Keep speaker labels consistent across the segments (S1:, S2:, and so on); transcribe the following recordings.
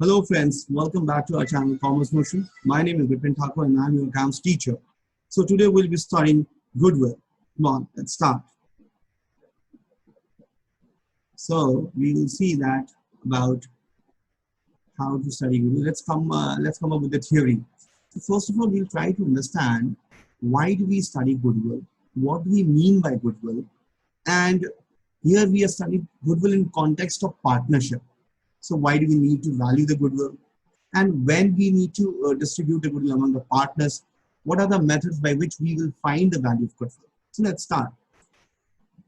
S1: Hello friends, welcome back to our channel Commerce Motion. My name is Vipin Thakur and I'm your accounts teacher. So today we'll be studying goodwill. Come on, let's start. So we will see that about how to study goodwill. Let's come up with the theory. So first of all, we'll try to understand why do we study goodwill? What do we mean by goodwill? And here we are studying goodwill in context of partnership. So why do we need to value the goodwill? And when we need to distribute the goodwill among the partners, what are the methods by which we will find the value of goodwill? So let's start.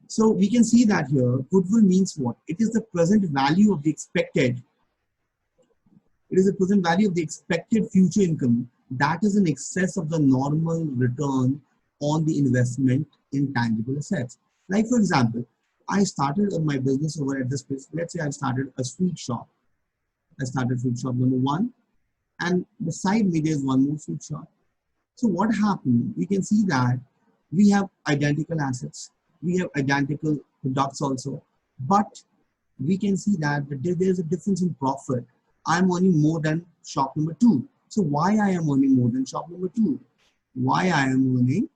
S1: So we can see that here, goodwill means what? It is the present value of the expected. It is the present value of the expected future income that is in excess of the normal return on the investment in tangible assets. Like for example, I started my business over at this place. Let's say I started a sweet shop. I started sweet shop number one, and beside me there's one more sweet shop. So what happened? We can see that we have identical assets, we have identical products also, but we can see that there's a difference in profit. I'm earning more than shop number two. So why I am earning more than shop number two? Why I am earning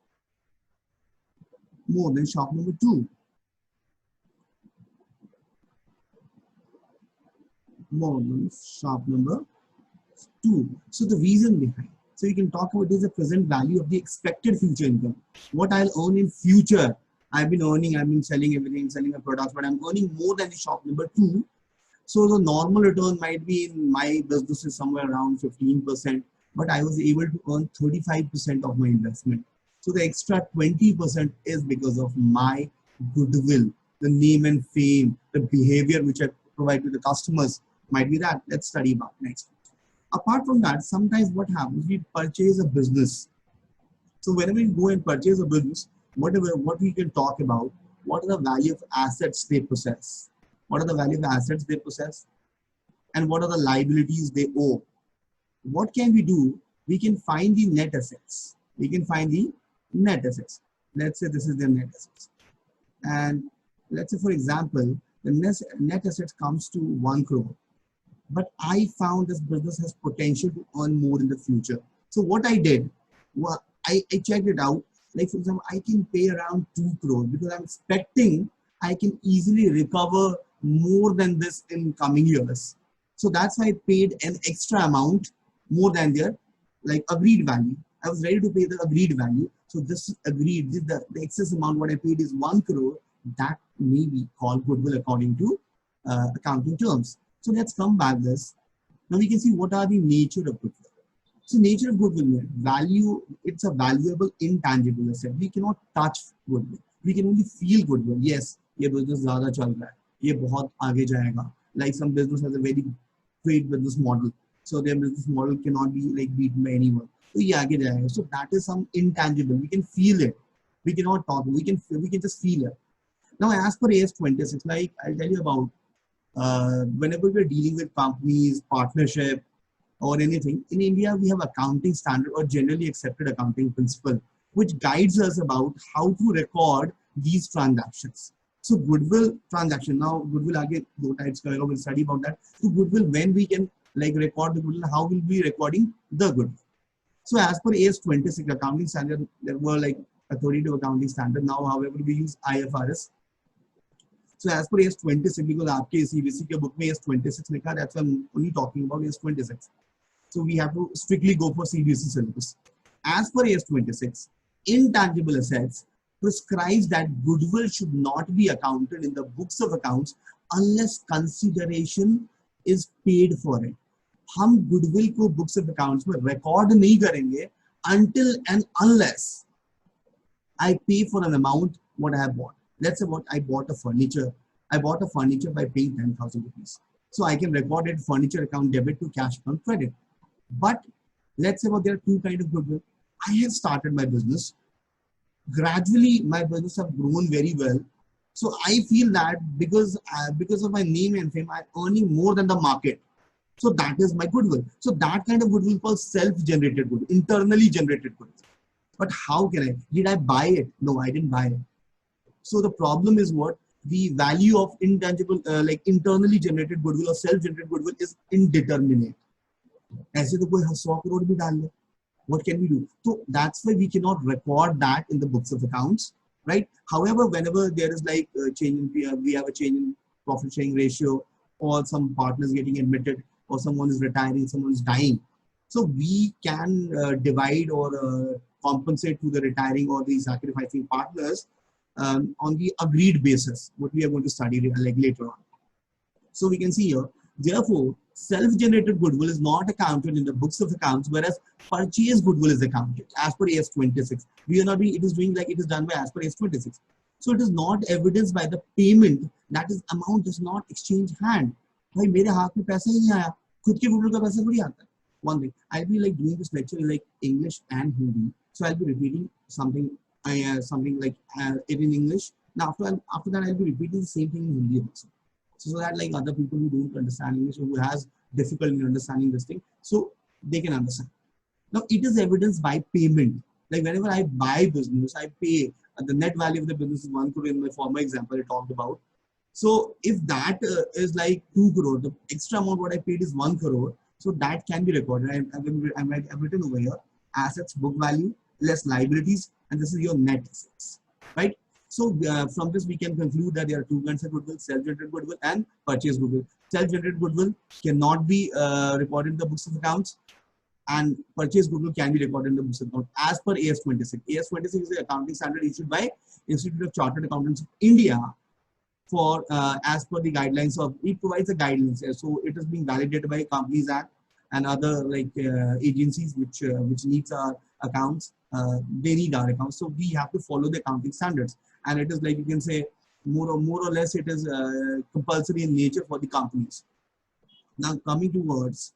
S1: more than shop number two? More than shop number two. So the reason behind. So you can talk about is the present value of the expected future income. What I'll earn in future. I've been selling everything, selling a product, but I'm earning more than the shop number two. So the normal return might be in my business is somewhere around 15%, but I was able to earn 35% of my investment. So the extra 20% is because of my goodwill, the name and fame, the behavior which I provide to the customers might be that. Let's study about next. Apart from that, sometimes what happens, we purchase a business. So whenever we go and purchase a business, what we can talk about, what are the value of assets they possess? What are the value of assets they possess? And what are the liabilities they owe? What can we do? We can find the net assets. We can find the net assets. Let's say this is the net assets. And let's say, for example, the net assets comes to 1 crore. But I found this business has potential to earn more in the future. So what I did, well, I checked it out. Like for example, I can pay around 2 crores because I'm expecting I can easily recover more than this in coming years. So that's why I paid an extra amount more than their like agreed value. I was ready to pay the agreed value. So this agreed, the excess amount what I paid is 1 crore. That may be called goodwill according to accounting terms. So let's come back this. Now we can see what are the nature of goodwill. So nature of goodwill, value, it's a valuable intangible asset. We cannot touch goodwill. We can only feel goodwill. Yes, ये business ज़्यादा चल रहा है, ये बहुत आगे जाएगा. Like some business has a very great business model, so their business model cannot be like beaten by anyone. So ये आगे जाएगा. So that is some intangible. We can feel it. We cannot talk. We can just feel it. Now as per AS 26, like I'll tell you about. Whenever we're dealing with companies, partnership, or anything, in India, we have accounting standard or generally accepted accounting principle, which guides us about how to record these transactions. So goodwill transaction, now goodwill again, we'll study about that. So goodwill, when we can like record the goodwill, how will we be recording the goodwill? So as per AS 26 accounting standard, there were like authoritative accounting standard. Now, however, we use IFRS. So as per AS 26, because आपके CBSE के book में AS 26 लिखा, that's why I'm only talking about AS 26. So we have to strictly go for CBSE syllabus. As per AS 26, intangible assets prescribes that goodwill should not be accounted in the books of accounts unless consideration is paid for it. हम goodwill को books of accounts में record नहीं करेंगे until and unless I pay for an amount what I have bought. Let's say what I bought a furniture. I bought a furniture by paying 10,000 rupees. So I can record it furniture account debit to cash account credit. But let's say what there are two kinds of goodwill. I have started my business. Gradually, my business have grown very well. So I feel that because of my name and fame, I'm earning more than the market. So that is my goodwill. So that kind of goodwill called self-generated goodwill, internally generated goodwill. But how can I? Did I buy it? No, I didn't buy it. So the problem is what? the value of intangible, like internally generated goodwill or self-generated goodwill is indeterminate. ऐसे तो कोई 100 crore भी डाल ले. What can we do? So that's why we cannot record that in the books of accounts, right? However, whenever there is like change in, we have a change in profit sharing ratio, or some partners getting admitted, or someone is retiring, someone is dying, so we can divide or compensate to the retiring or the sacrificing partners on the agreed basis, what we are going to study like later on. So we can see here, therefore, self-generated goodwill is not accounted in the books of accounts, whereas purchase goodwill is accounted as per AS 26. We are not doing, it is doing like it is done by as per AS 26. So it is not evidenced by the payment, that is amount does not exchange hand. भाई मेरे हाथ में पैसा ही नहीं आया, खुद के goodwill का पैसा थोड़ी आता है. One thing, I'll be like doing this lecture in like English and Hindi, so I'll be repeating something, something like it in English. Now after that I'll be repeating the same thing in Hindi also. So that like other people who don't understand English or who has difficulty in understanding this thing, so they can understand. Now it is evidenced by payment. Like whenever I buy business, I pay. The net value of the business is 1 crore in my former example I talked about. So if that is like 2 crore, the extra amount what I paid is 1 crore. So that can be recorded. I've written over here, assets book value less liabilities, and this is your net assets, right? So from this we can conclude that there are two kinds of goodwill: self-generated goodwill and purchase goodwill. Self-generated goodwill cannot be recorded in the books of accounts, and purchase goodwill can be recorded in the books of accounts as per AS 26. AS 26 is the accounting standard issued by Institute of Chartered Accountants of India for as per the guidelines of, it provides the guidelines. So it is being validated by Companies Act and other like agencies which needs our accounts. They need our accounts, so we have to follow the accounting standards. And it is like, you can say more or less it is compulsory in nature for the companies. Now coming towards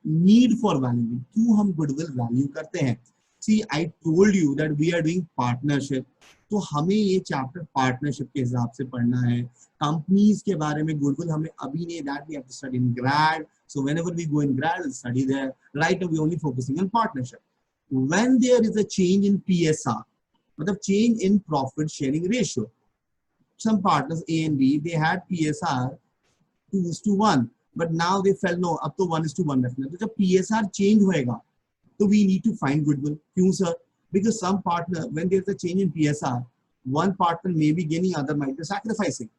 S1: need for valuing. क्यों हम goodwill value करते हैं? See, I told you that we are doing partnership, तो हमें ये chapter partnership के हिसाब से पढ़ना है. कंपनीज के बारे में गुडविल हमें अभी नहीं, that we have to study in grad. So whenever we go in grad, we'll study there. Right now we only focusing on partnership. When there is a change in PSR, मतलब change in profit sharing ratio, some partners A and B, they had PSR 2:1, but now they felt no, अब तो 1:1 रखना. तो जब PSR change होएगा, so we need to find goodwill. Kyun, sir? Because some partner, when there's a change in PSR, one partner may be gaining, other might be sacrificing.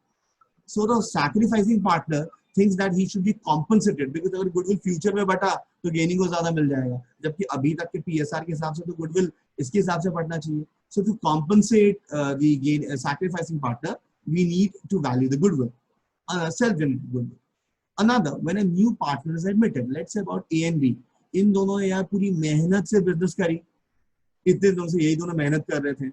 S1: So the sacrificing partner thinks that he should be compensated, because अगर goodwill future में बटा तो gaining को ज़्यादा मिल जाएगा, जबकि अभी तक के PSR के हिसाब से तो goodwill इसके हिसाब से बढ़ना चाहिए. So to compensate the gain, sacrificing partner, we need to value the goodwill, self-generated goodwill. Another, when a new partner is admitted, let's say about A and B, इन दोनों ने यार पूरी मेहनत से बिजनेस करी, इतने दिनों से यही दोनों मेहनत कर रहे थे,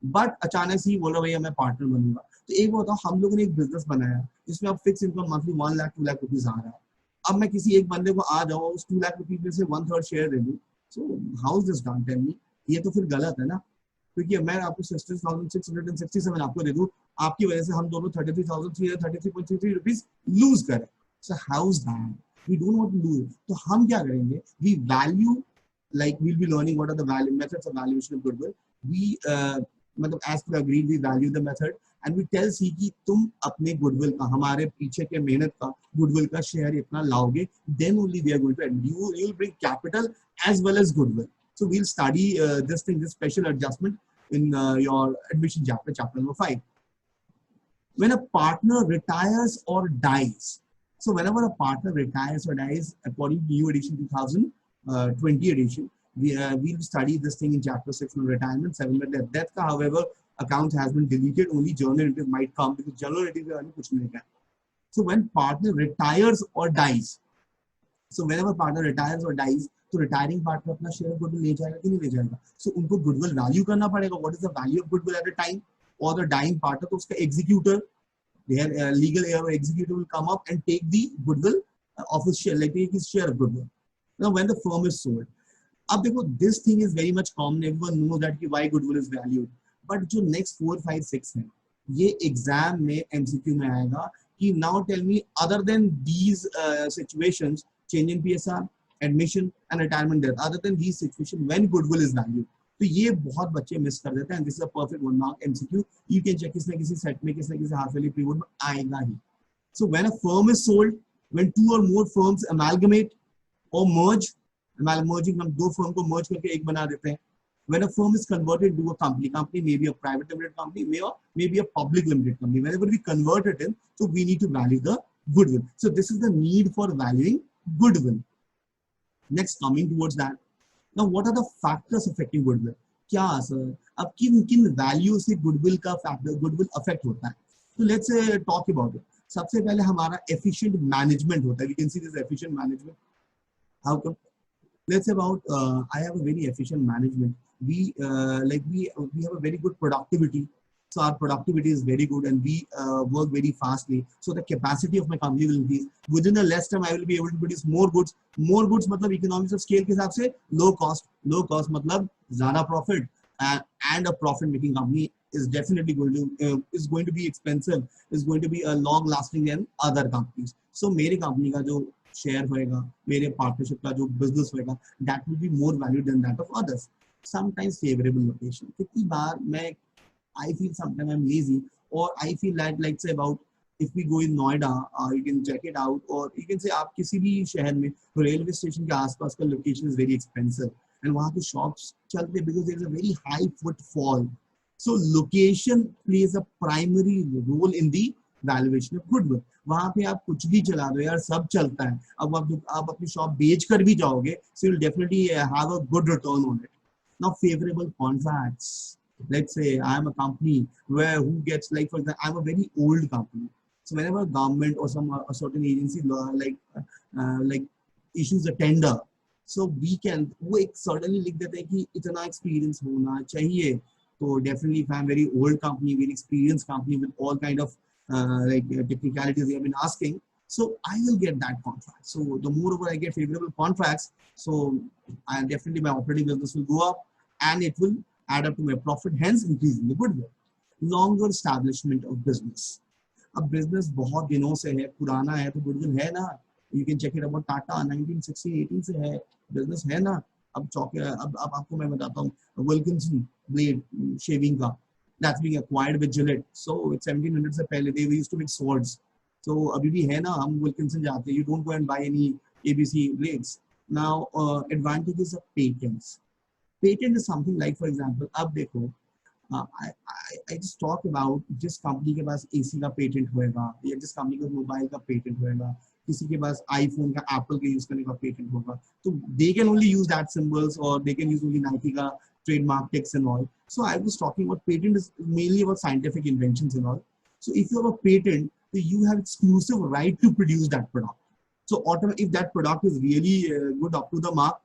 S1: बट अचानक से ही बोला भैया मैं पार्टनर बनूंगा. तो एक बताओ, हम लोगों ने एक बिजनेस बनाया जिसमें अब fix income monthly 1 lakh 2 lakh rupees आ रहा है. अब मैं किसी एक बंदे को आ जाऊँ उस 2 लाख रुपीज में से 1/3 शेयर दे दूँ, so how is this done? Tell me. ये तो फिर गलत है ना, क्योंकि मैं आपको 63,667 आपको दे दूँ, आपकी वजह से हम दोनों 33,333.33 रुपीज लूज करें. सो how is that? We don't want to do it. तो हम क्या करेंगे? We value, like we'll be learning what are the value methods of valuation of goodwill. We मतलब as per agreed we value the method and we tell C कि तुम अपने goodwill का, हमारे पीछे के मेहनत का goodwill का share इतना लाओगे, then only we are going to, and you will bring capital as well as goodwill. So we'll study this thing, this special adjustment in your admission chapter number 5. When a partner retires or dies. So whenever a partner retires or dies, according to new edition 2020 edition, we'll study this thing in chapter 6 on retirement, 7 with death. However, account has been deleted, only journal entries might come because journal entries are kuch nahi hai. So when partner retires or dies, so whenever partner retires or dies, तो retiring partner अपना share of goodwill ले जाएगा कि नहीं ले जाएगा? So उनको goodwill value करना पड़ेगा. What is the value of goodwill at the time? Or the dying partner, तो उसका executor, their legal heir or executor will come up and take the goodwill of his share, like take his share of goodwill. Now, when the firm is sold, अब देखो, this thing is very much common. Everyone knows that why goodwill is valued. But जो next 4, 5, 6 है, ये exam में MCQ में आएगा कि now tell me, other than these situations, change in PSR, admission and retirement death, other than these situations, when goodwill is valued. तो ये बहुत बच्चे मिस कर देते हैं. This is a perfect 1 mark MCQ. You can check, किसी ना किसी सेट में, किसी ना किसी हाफ ईयरली पीरियड में आएगा ही. So when a firm is sold, when 2 or more firms amalgamate or merge, merging, हम 2 firm को merge करके एक बना देते हैं. When a firm is converted into a company may be a private limited company, may be a public limited company. Whenever we convert it in, so we need to value the goodwill. So this is the need for valuing goodwill. Next, coming towards that, now what are the factors affecting goodwill? क्या sir अब किन किन value से goodwill का factor, goodwill affect होता है? तो let's talk about it. सबसे पहले हमारा एफिशिएंट मैनेजमेंट होता है. We can see this efficient management. How come? Let's about I have a very efficient management. We have a very good productivity. So our productivity is very good and we work very fastly. So the capacity of my company will increase. Within a less time, I will be able to produce more goods. More goods मतलब economies of scale के हिसाब से low cost. Low cost मतलब ज़्यादा profit. And a profit making company is definitely going to be expensive. Is going to be a long lasting than other companies. So मेरे company का जो share होएगा, मेरे पार्टनरशिप का जो बिजनेस होएगा, that will be more value then that of others. Sometimes favourable location. कितनी बार मैं I feel sometimes I'm lazy, or I feel that, like say about if we go in Noida, you can check it out, or you can say आप किसी भी शहर में railway station के आसपास का location is very expensive and वहाँ के शॉप्स चलते because there is a very high footfall. So location plays a primary role in the valuation of goodwill. वहां पे आप कुछ भी चला दो यार, सब चलता है. अब आप अपनी शॉप बेच कर भी जाओगे, so you'll definitely have a good return on it. Now favorable contracts. Let's say I am a company where who gets, like for example, I'm a very old company. So whenever government or some a certain agency like issues a tender, so we can वो एक certainly लिख देते हैं कि इतना experience होना चाहिए. So definitely if I'm very old company, very experienced company with all kind of technicalities they have been asking, so I will get that contract. So the moreover I get favorable contracts, so I definitely my operating business will go up and it will add up to my profit, hence increasing the goodwill. Longer establishment of business. अब business बहुत दिनों से है, पुराना है, तो goodwill है ना. You can check it about Tata 1916-18 से है, business है ना. अब आपको मैं बताता हूँ, Wilkinson blade shaving का, that's being acquired with Gillette. So it's 1700 से पहले they used to make swords. So अभी भी है ना, हम Wilkinson जाते हैं. You don't go and buy any ABC blades. Now advantages of patents. Patent is something like, for example, अब देखो, I just talk about जिस कंपनी के पास AC का पेटेंट होएगा, या जिस कंपनी का मोबाइल का पेटेंट होएगा, किसी के पास आईफोन का, एप्पल के यूज करने का पेटेंट होगा, तो they can only use that symbols or they can use only Nike का trademark text and all. So I was talking about patent is mainly about scientific inventions and all. So if you have a patent, so you have exclusive right to produce that product. So if that product is really good up to the mark,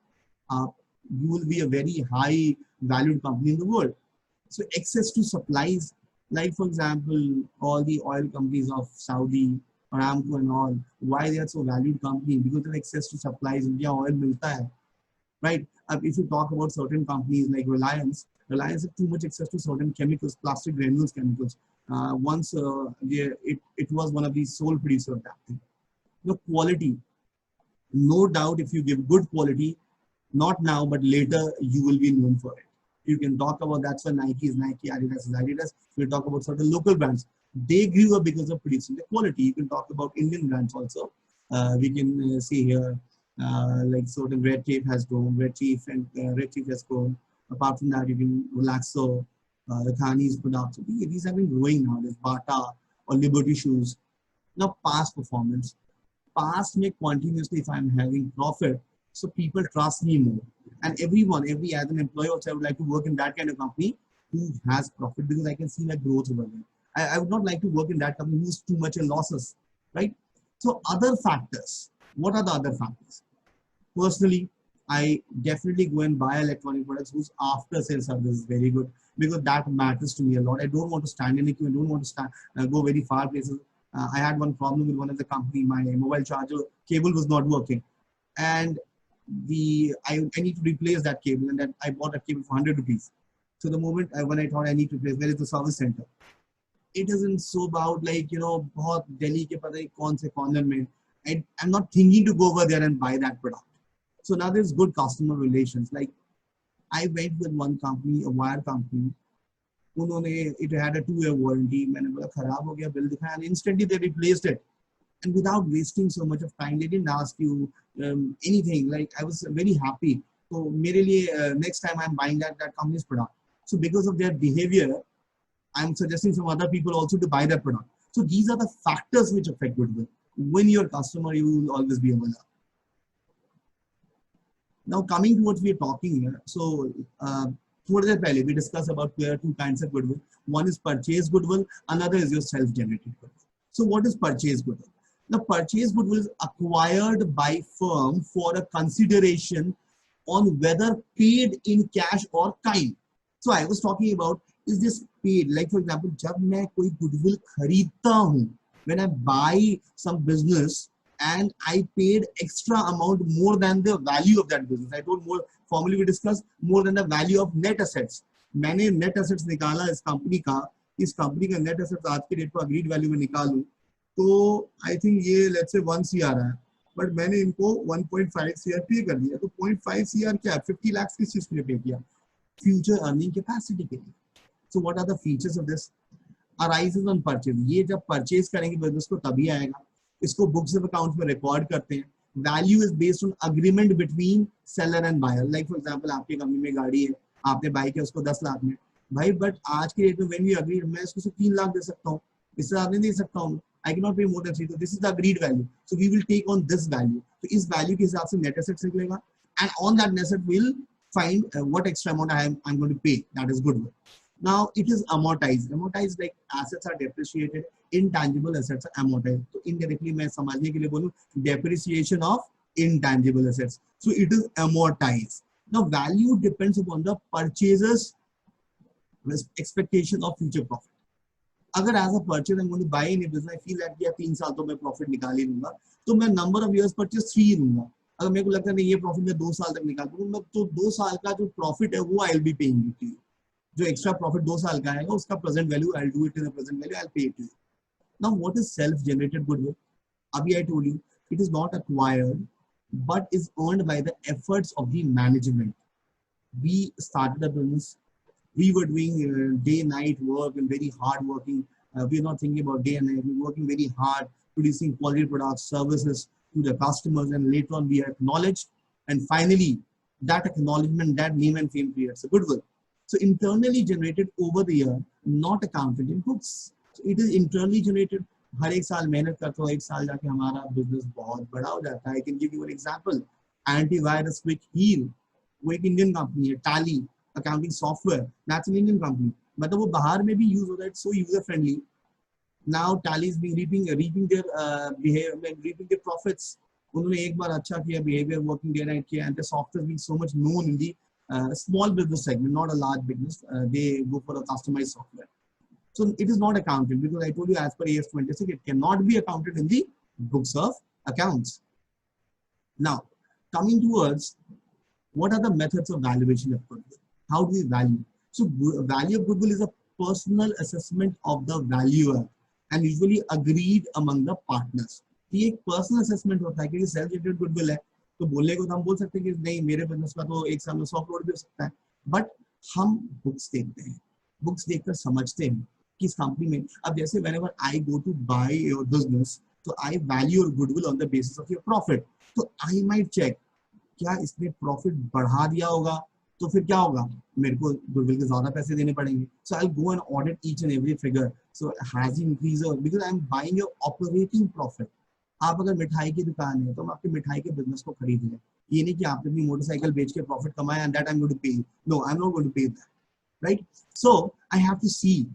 S1: you will be a very high valued company in the world. So access to supplies, like for example, all the oil companies of Saudi, Aramco and all, why they are so valued company? Because of access to supplies. India oil milta hai, right? If you talk about certain companies like Reliance has too much access to certain chemicals, plastic granules chemicals. Once it was one of the sole producer of that thing. The quality, no doubt, if you give good quality, not now but later, you will be known for it. You can talk about, that's why Nike is Nike, Adidas is Adidas. We talk about certain local brands. They grew up because of producing the quality. You can talk about Indian brands also. We can see here, like certain Red Tape has grown, Red Chief has grown. Apart from that, you can Relaxo, the Thani's products. These have been growing now. There's Bata or Liberty shoes. Now, past performance. Past make continuously if I'm having profit, so people trust me more. And every as an employee also, I would like to work in that kind of company who has profit because I can see my growth over there. I would not like to work in that company who's too much in losses, right? So other factors, what are the other factors? Personally, I definitely go and buy electronic products whose after sales service is very good because that matters to me a lot. I don't want to stand in a queue. I don't want to go very far places. I had one problem with one of the company. My mobile charger cable was not working, and I need to replace that cable, and then I bought a cable for 100 rupees. So the moment when I thought I need to replace, where is the service center? It isn't so about बहुत Delhi के पता नहीं कौन से corner में. I'm not thinking to go over there and buy that product. So now there's good customer relations. Like I went with one company, a wire company. उन्होंने it had a 2-year warranty. मैंने बोला खराब हो गया, bill दिखाया, and instantly they replaced it. And without wasting so much of time, they didn't ask you anything. Like I was very happy. So मेरे लिए next time I'm buying that company's product. So because of their behavior, I'm suggesting some other people also to buy that product. So these are the factors which affect goodwill. When you're a customer, you will always be a winner. Now coming to what we are talking here. So थोड़ी देर पहले we discussed about two kinds of goodwill. One is purchase goodwill, another is your self-generated goodwill. So what is purchase goodwill? The purchase goodwill is acquired by firm for a consideration on whether paid in cash or kind. So I was talking about, is this paid? Like for example, जब मैं कोई goodwill खरीदता हूँ, when I buy some business and I paid extra amount more than the value of that business. I told more formally we discussed more than the value of net assets. मैंने net assets निकाला इस company का net assets आज के date पर agreed value में निकालूं तो I think ये let's say 1 CR है, but मैंने इनको 1.5 CR पे कर दिया. तो 0.5 CR क्या है? 50 lakhs किस चीज के लिए पे किया? Future earning capacity के लिए. So what are the features of this? Arises on purchase. ये जब purchase करेंगे business को तभी आएगा. इसको books of accounts में record करते हैं. Value is based on agreement between seller and buyer. Like for example, आपकी कंपनी में गाड़ी है, आपने बाई किया उसको 10 लाख में, भाई बट आज के डेट में when we agree मैं इसको 3 लाख दे सकता हूँ, इससे ज़्यादा नहीं दे सकता हूँ. I cannot pay more than 3. So this is the agreed value. So we will take on this value. So इस value के हिसाब से net assets निकलेगा, and on that net asset we'll find what extra amount I'm going to pay. That is goodwill. Now it is amortized. Amortized like assets are depreciated, intangible assets are amortized. So indirectly मैं समझने के लिए बोलूँ depreciation of intangible assets. So it is amortized. Now value depends upon the purchaser's expectation of future profit. अगर as a purchaser I'm going to buy in a business, I feel that या 3 साल तो मैं profit निकाल ही लूंगा, तो मैं number of years purchase 3 ही लूंगा. अगर मेरे को लगता है नहीं ये profit मैं 2 साल तक निकाल दूंगा, तो 2 साल का जो profit है वो I'll be paying it to you. जो extra profit 2 साल का आएगा उसका present value I'll do it in a present value, I'll pay it to you. Now what is self-generated goodwill? Abhi I told you it is not acquired but is earned by the efforts of the management. We started a business. We were doing day night work and very hard working. We are not thinking about day and night. We're working very hard, producing quality products, services to the customers, and later on we are acknowledged. And finally, that acknowledgement, that name and fame creates a goodwill. So internally generated over the year, not accounted in books. So it is internally generated. हर एक साल मेहनत करते हो, एक साल जाके हमारा business बहुत बड़ा हो जाता है. I can give you an example. Antivirus Quick Heal, वो एक इंडियन कंपनी है. Tally accounting software, that's an Indian company. मतलब वो बाहर में भी यूज होता है. It's so user friendly. Now Tally is being reaping their behavior, reaping their profits. उन्होंने एक बार अच्छा किया, behavior working day night किया, and the software being so much known in the small business segment, not a large business. They go for a customized software. So it is not accounted because I told you as per AS 26, it cannot be accounted in the books of accounts. Now, coming towards what are the methods of valuation of goodwill? How do we value? So value of goodwill is a personal assessment of the valuer and usually agreed among the partners. ये एक personal assessment होता है कि self generated goodwill है तो बोलने को तो हम बोल सकते हैं कि नहीं मेरे बिजनेस का तो एक साल में 100 करोड़ भी हो सकता है, बट हम बुक्स देखते हैं, बुक्स देखकर समझते हैं कि इस कंपनी में अब जैसे whenever I go to buy your business, so I value your goodwill on the basis of your profit. तो I might check क्या इसने प्रॉफिट बढ़ा दिया होगा तो फिर क्या होगा, मेरे को गुडविल के ज्यादा पैसे देने पड़ेंगे. So I go and audit each and every figure. So has increase because I am buying your operating profit. आप अगर मिठाई की दुकान है तो हम आपके मिठाई के बिजनेस को खरीद लें. ये नहीं कि आपने अपनी मोटरसाइकिल बेच के प्रॉफिट कमाया and that I am going to pay. No, I am not going to pay that, right? So I have to see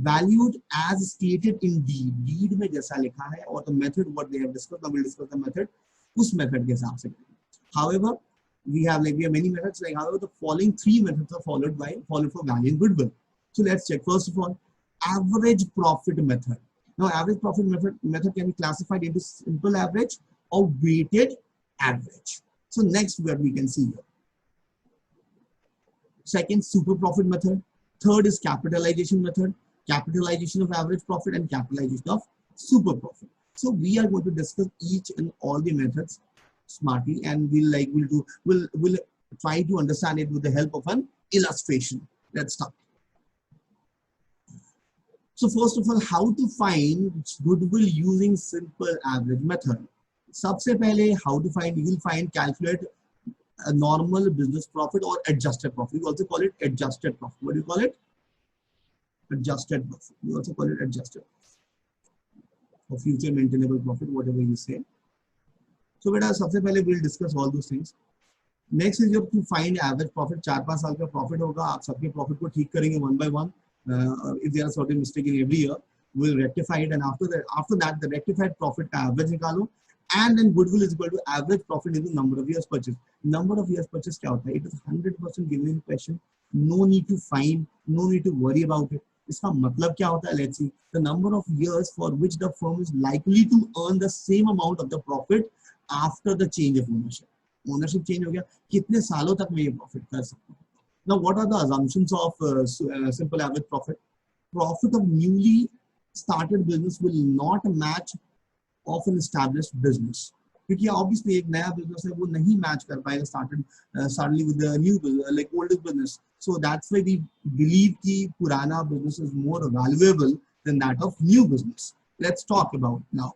S1: valued as stated in deed. Deed में जैसा लिखा है और the method what they have discussed, we will discuss the method. उस method के हिसाब से. However, we have many methods. However, the following 3 methods are followed for valuing goodwill. So let's check. First of all, average profit method. Now, average profit method can be classified into simple average or weighted average. So next what we can see here. Second, super profit method. Third is capitalization method. Capitalization of average profit and capitalization of super profit. So we are going to discuss each and all the methods smartly, and we'll try to understand it with the help of an illustration. Let's start. So first of all, how to find goodwill using simple average method. सबसे पहले how to find, you will find calculate a normal business profit or adjusted profit. You also call it adjusted profit. What do you call it? Adjusted profit. You also call it adjusted or future maintainable profit, whatever you say. So beta सबसे पहले we'll discuss all those things. Next is to find average profit. 4-5 साल का profit होगा, आप सबके profit को ठीक करेंगे one by one. If there are certain mistake in every year, we'll rectify it, and after that the rectified profit का average निकालो, and then goodwill is equal to average profit into number of years purchase. Number of years purchase क्या होता है? It is 100% given in question. No need to find, no need to worry about it. इसका मतलब क्या होता है? Let's see. The number of years for which the firm is likely to earn the same amount of the profit after the change of ownership. Ownership change हो गया, कितने सालों तक मैं ये profit कर सकता हूँ? Now, what are the assumptions of simple average profit? Profit of newly started business will not match of an established business. क्योंकि obviously एक नया business है, वो नहीं match कर पाएगा suddenly with the new business, like oldest business. So that's why we believe कि पुराना business is more valuable than that of new business. Let's talk about now.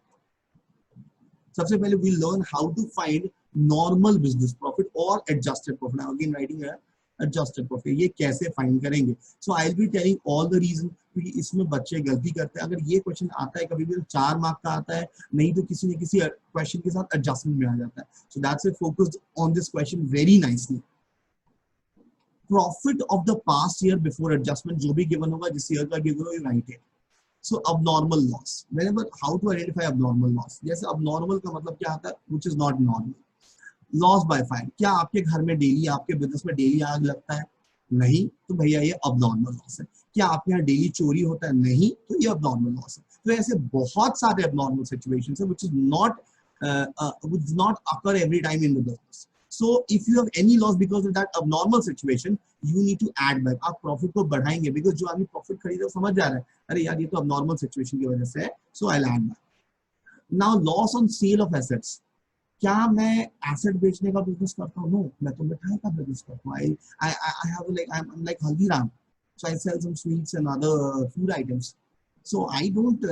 S1: सबसे पहले we learn how to find normal business profit or adjusted profit. Now again writing a adjusted profit, ये कैसे find करेंगे? So I'll be telling all the reason, क्योंकि इसमें बच्चे गलती करते हैं. अगर ये क्वेश्चन आता है कभी भी 4 मार्क का आता है, नहीं तो किसी न किसी क्वेश्चन के साथ एडजस्टमेंट में आ जाता है. So that's why focused on this question very nicely. Profit of the past year before adjustment, जो भी given होगा, जिस year का given हो, you write it. So abnormal loss. Whenever, how to identify abnormal loss? जैसे abnormal का मतलब क्या आता है? Which is not normal. Loss by fire, क्या आपके घर में डेली, आपके बिजनेस में डेली आग लगता है? नहीं, तो भैया ये अबनॉर्मल लॉस है. क्या आपके यहाँ डेली चोरी होता है? नहीं, तो ये अबनॉर्मल लॉस है. तो ऐसे बहुत सारे अबनॉर्मल सिचुएशंस है which does not occur every time in the business. So if you have any loss because of that abnormal situation, you need to add back. आप प्रॉफिट को बढ़ाएंगे because जो आदमी प्रॉफिट खरीदा समझ जा रहा है, अरे यार ये तो अबनॉर्मल सिचुएशन की वजह से है, so I'll add back. Now loss on sale of assets. क्या मैं एसेट बेचने का बिजनेस करता हूँ? नो, मैं तो मिठाई का बिजनेस करता हूँ. I have I'm like Haldiram, so I sell some sweets and other food items. So I don't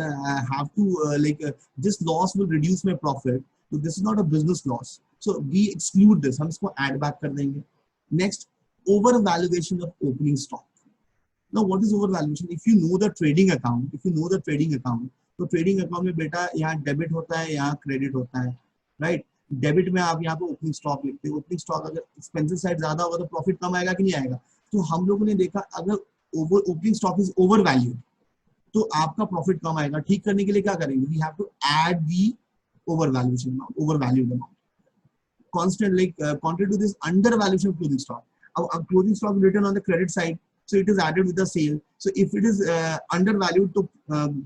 S1: have to this loss will reduce my profit. So this is not a business loss. So we exclude this. हम इसको add back कर देंगे. Next, overvaluation of opening stock. Now what is overvaluation? If you know the trading account, तो trading account में बेटा यहाँ debit होता है, यहाँ क्रेडिट होता है, राइट? डेबिट में आप यहाँ पे ओपनिंग स्टॉक लिखते हैं. ओपनिंग स्टॉक अगर एक्सपेंसिव साइड ज्यादा होगा तो प्रॉफिट कम आएगा कि नहीं आएगा? तो हम लोगों ने देखा अगर opening stock is over valued तो आपका प्रॉफिट कम आएगा. ठीक करने के लिए क्या करेंगे? We have to add the over valuation amount, over valued amount. Constant contrary to this undervaluation of clothing stock. Our clothing stock written on the credit side, so it is added with the sale. So if it is undervalued, तो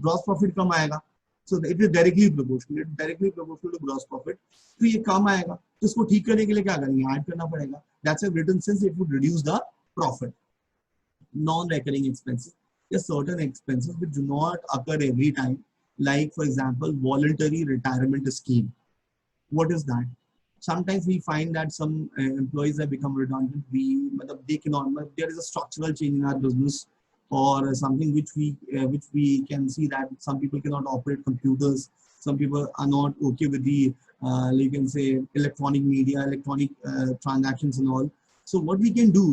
S1: gross profit कम आएगा. So it is directly proportional to gross profit. तो ये कम आएगा, तो इसको ठीक करने के लिए क्या करेंगे? ऐड करना पड़ेगा. That's a written sense it would reduce the profit. Non-recurring expenses. There are certain expenses which do not occur every time. Like for example, voluntary retirement scheme. What is that? Sometimes we find that some employees have become redundant. They cannot. There is a structural change in our business, or something which we can see that some people cannot operate computers. Some people are not okay with the you can say electronic media, electronic transactions and all. So what we can do,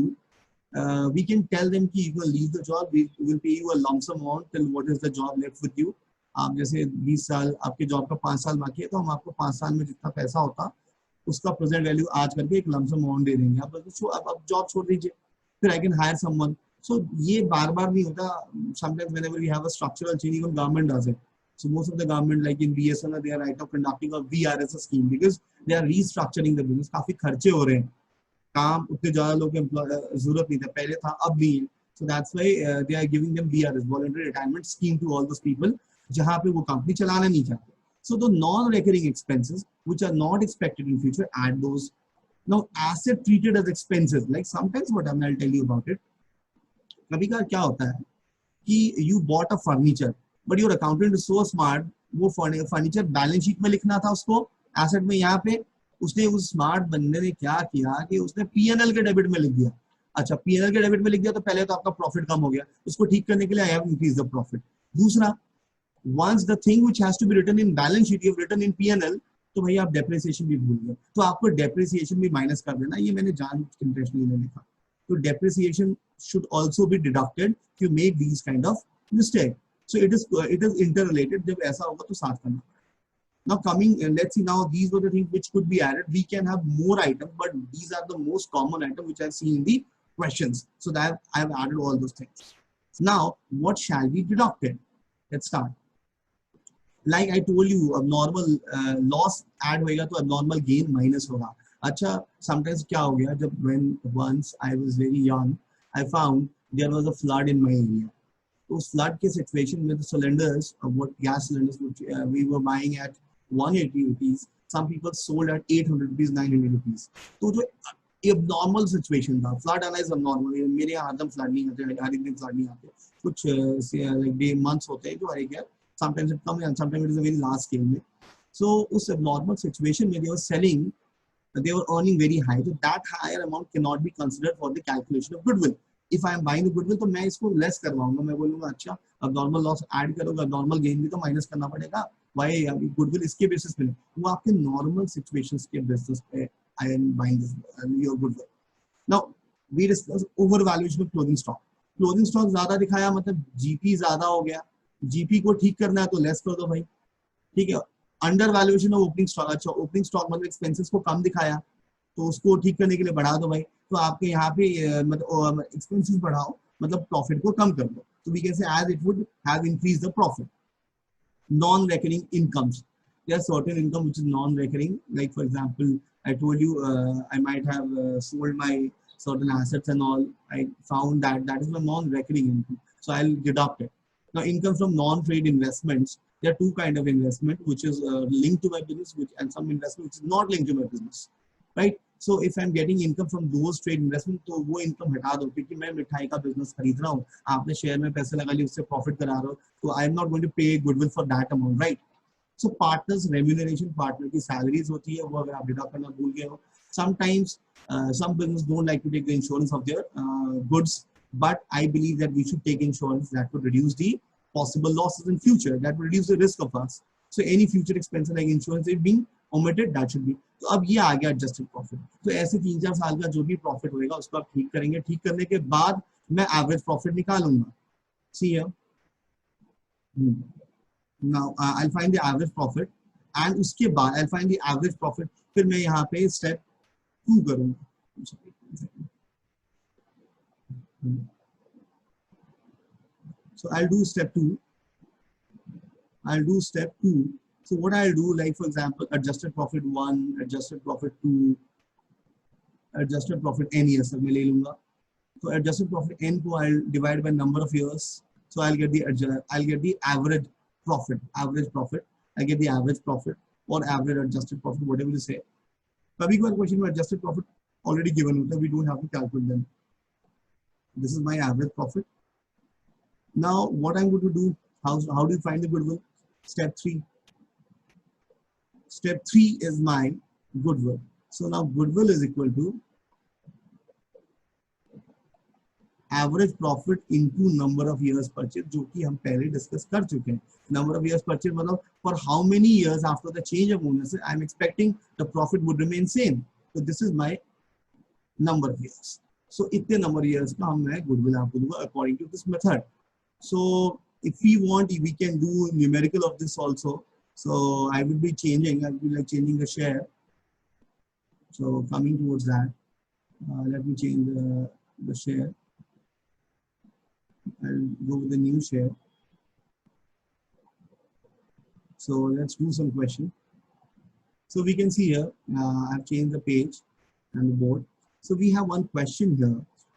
S1: we can tell them कि you will leave the job. We will pay you a lump sum amount till what is the job left with you. आप जैसे 20 साल आपके job का 5 साल बाकी है, तो हम आपको 5 साल में जितना पैसा होता उसका प्रेजेंट वैल्यू आज करके एक लमसम अमाउंट दे देंगे. आप जॉब छोड़ दीजिए, फिर I can hire someone. So ये बार बार नहीं होता. Sometimes whenever we have a structural change, even government does it. So most of the government like in BSNL they are right of conducting a VRS scheme because they are restructuring the business. काफी खर्चे हो रहे हैं, काम उतने ज्यादा लोग जरूरत नहीं था, पहले था अब भी है. So that's why they are giving them VRS, voluntary retirement scheme, to all those people जहां पे वो कंपनी चलाना नहीं चाहते. So the non-recurring expenses which are not expected in future, add those. Now asset treated as expenses, like sometimes what I'll tell you about it. कभी का क्या होता है कि you bought a furniture but your accountant is so smart, वो furniture balance sheet में लिखना था उसको एसेट में यहाँ पे, उसने उस स्मार्ट बंदे ने क्या किया कि उसने पीएनएल के डेबिट में लिख दिया। अच्छा, पीएनएल के डेबिट में लिख दिया तो पहले तो आपका प्रॉफिट कम हो गया, उसको ठीक करने के लिए I have increase the profit. दूसरा, once the thing which has to be written in balance sheet you have written in P&L, तो भैया आप डेप्रिसिएशन भी भूल गए, तो आपको डेप्रिसिएशन भी माइनस कर देना। ये मैंने जान इंटेंशनली नहीं लिखा, तो depreciation should also be deducted if you make these kind of mistake. So it is interrelated, जब ऐसा होगा तो साथ करना। Now coming, let's see, now these were the things which could be added. We can have more items, but these are the most common items which I've seen in the questions. So that I've added all those things. Now, what shall be deducted? Let's start. Like I told you, abnormal loss add होएगा तो abnormal gain minus होगा। अच्छा, sometimes क्या हो गया, जब when once I was very young, I found there was a flood in my area. उस flood के situation with the cylinders, what gas cylinders which we were buying at 180 rupees, some people sold at 800 rupees, 900 rupees. तो जो abnormal situation था, flood आना is abnormal. मेरे यहाँ हरदम flood नहीं आते, हर एक दिन flood नहीं आते, कुछ like day months होते हैं जो हर एक sometimes it comes and sometimes it is a very large scale में. So उस abnormal situation में they were selling, they were earning very high, so that higher amount cannot be considered for the calculation of goodwill. If I am buying the goodwill तो मैं इसको less करवाऊंगा, मैं बोलूँगा अच्छा abnormal loss add करोगे, abnormal gain भी तो minus करना पड़ेगा, why goodwill इसके basis पे नहीं, वो आपके normal situations के basis पे I am buying this your goodwill. Now we discuss overvaluation of clothing stock. Clothing stock ज़्यादा दिखाया मतलब GP ज़्यादा हो गया, जीपी को ठीक करना है तो लेस कर दो भाई, ठीक है। Under valuation of opening stock, अच्छा ओपनिंग स्टॉक मतलब एक्सपेंसेस को कम दिखाया तो उसको ठीक करने के लिए बढ़ा दो भाई, तो आपके यहाँ पे मतलब एक्सपेंसेस बढ़ाओ मतलब प्रॉफिट को कम कर दो, तो we can say as it would have increase the profit. Non recurring incomes, there are certain income which is non-recurring, like for example I told you I might have sold my certain assets and all, I found that is my non-recurring income, so I'll deduct it. Now income from non-trade investments, there are two kind of investment which is linked to my business and some investment which is not linked to my business, right? So if I'm getting income from those trade investment तो वो income हटा दो, क्योंकि मैं मिठाई का business खरीद रहा हूँ, आपने शेयर में पैसे लगा लिए उससे प्रॉफिट करा रहे हो, तो I am not going to pay goodwill for that amount, right? So partners remuneration, partner की salaries होती है, वो अगर आप deduct करना भूल गए हो. Sometimes some business don't like to take the insurance of their goods, but I believe that we should take insurance that would reduce the possible losses in future, that would reduce the risk of us. So any future expense like insurance is being omitted, that should be. तो अब ये आ गया adjusted profit. तो ऐसे 3-4 साल का जो भी profit होएगा उसको आप ठीक करेंगे, ठीक करने के बाद मैं average profit निकालूंगा. See here. Now I'll find the average profit and उसके बाद I'll find the average profit, फिर मैं यहाँ पे step 2 करूँगा. So I'll do step 2. So what I'll do, like for example, adjusted profit 1, adjusted profit 2, adjusted profit n years मैं ले लूँगा. So adjusted profit n को I'll divide by number of years. So I'll get the average profit. I get the average profit or average adjusted profit, whatever you say. कभी कभार question में adjusted profit already given होता है, we don't have to calculate them. This is my average profit. Now what I'm going to do, how do you find the goodwill? Step 3. Step 3 is my goodwill. So now goodwill is equal to average profit into number of years purchase, जो कि हम पहले discuss कर चुके हैं. Number of years purchase मतलब for how many years after the change of ownership I'm expecting the profit would remain same. So this is my number of years. So इतने number of years का हम मैं goodwill आपको दूंगा according to this method. So if we want, we can do numerical of this also. So I will be changing. I will be like changing the share. So coming towards that, let me change the share. I'll go with the new share. So let's do some question. So we can see here, I've changed the page and the board. So we have one question here.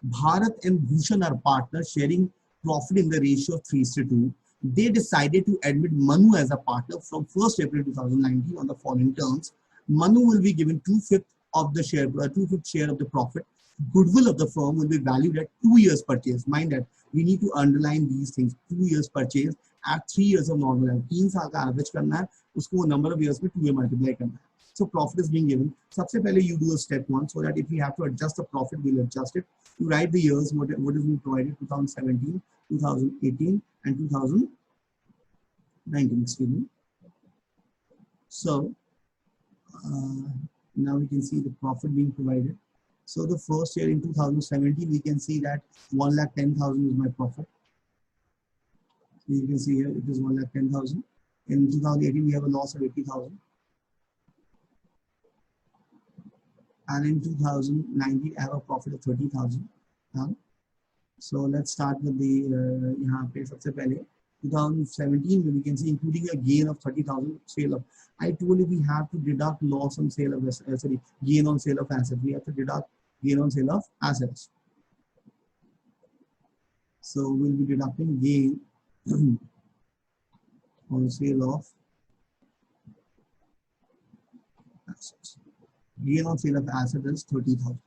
S1: Bharat and Bhushan are partners sharing profit in the ratio of 3:2. They decided to admit Manu as a partner from 1st April 2019 on the following terms. Manu will be given 2/5 of the share, 2/5 share of the profit. Goodwill of the firm will be valued at 2 years purchase. Mind that we need to underline these things, 2 years purchase, at 3 years of normal life, 3 साल का average करना है, उसको number of years में 2 में multiply करना है. So profit is being given. सबसे पहले you do a step 1 so that if we have to adjust the profit, we'll adjust it. You write the years, what is being provided, 2017, 2018 and 2019, excuse me. So now we can see the profit being provided. So the first year in 2017, we can see that 1,10,000 is my profit. So you can see here it is 1,10,000. In 2018, we have a loss of 80,000. And in 2019, I have a profit of 30,000. So let's start with the यहाँ पे सबसे पहले 2017 we can see including a gain of 30,000 sale of. I told you we have to deduct loss on sale of gain on sale of assets. We have to deduct gain on sale of assets. So we'll be deducting gain on sale of assets. Gain on sale of asset is 30,000.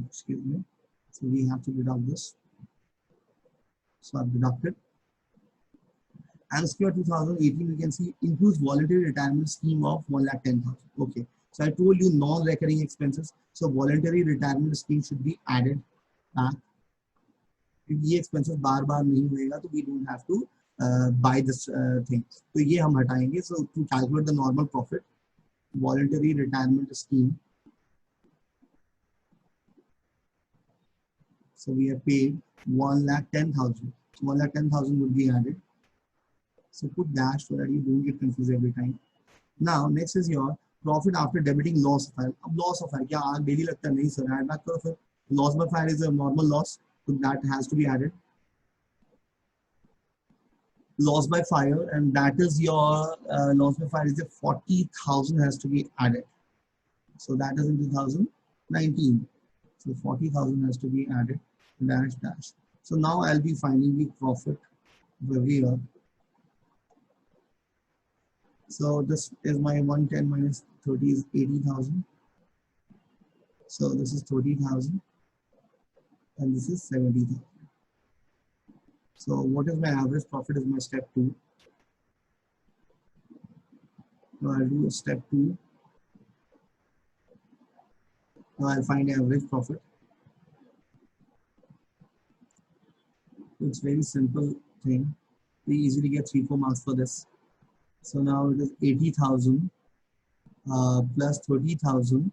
S1: Excuse me. So we have to deduct this. So I've deducted. And square 2018, we can see includes voluntary retirement scheme of 1,10,000. Okay. So I told you non-recurring expenses. So voluntary retirement scheme should be added back. If ये expenses बार-बार नहीं होएगा, तो we don't have to buy this thing. तो ये हम हटाएंगे. So to calculate the normal profit, voluntary retirement scheme. So we have paid 1,10,000. So 1,10,000 will be added. So put dash so that you don't get confused every time. Now next is your profit after debiting loss of fire. अब loss of fire क्या आग daily लगता है नहीं sir, add back करो फिर. Loss by fire is a normal loss, so that has to be added. Loss by fire, and that is your loss by fire is the 40,000 has to be added. So that is in 2019. So 40,000 has to be added. Dash dash. So now I'll be finding the profit over here. So this is my 110 minus 30 is 80,000. So this is 30,000 and this is 70,000. So what is my average profit is my step 2. So I'll do step 2. Now I'll find average profit. It's very simple thing. We easily get 3-4 marks for this. So now it is 80,000 plus 30,000.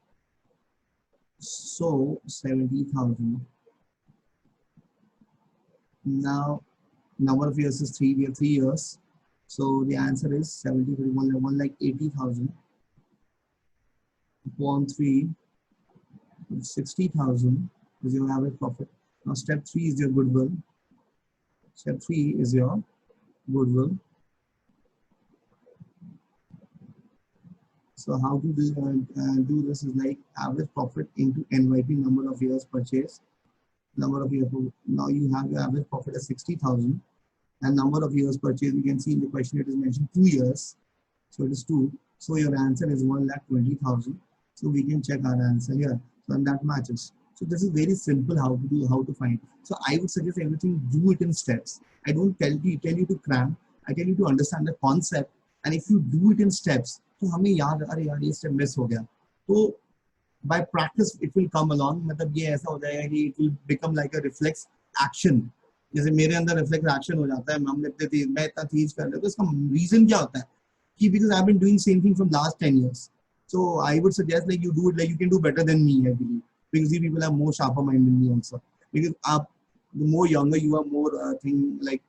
S1: So 70,000. Now number of years is 3. We have 3 years. So the answer is 70, 1 like 80,000 upon 3, 60,000 is your average profit. Now step 3 is your goodwill. Step 3 is your goodwill. So how to do this is like average profit into NYP, number of years purchase. Number of years. Now you have your average profit as 60,000 and number of years purchase. You can see in the question it is mentioned 2 years. So it is 2. So your answer is 1,20,000. So we can check our answer here. So and that matches. So this is very simple how to do, how to find. So I would suggest everything, do it in steps. I don't tell you to cram. I tell you to understand the concept. And if you do it in steps, तो हमें याद अरे यार ये step miss हो गया. तो by practice it will come along. मतलब ये ऐसा हो जाएगा कि it will become like a reflex action. जैसे मेरे अंदर reflex action हो जाता है. हम लगते थे मैं इतना तेज कर रहा हूँ. तो इसका reason क्या होता है? कि because I've been doing same thing from last 10 years. So I would suggest like you do it like you can do better than me, I believe. Because you people have more sharper mind than me also. Because the more younger you are, more thing like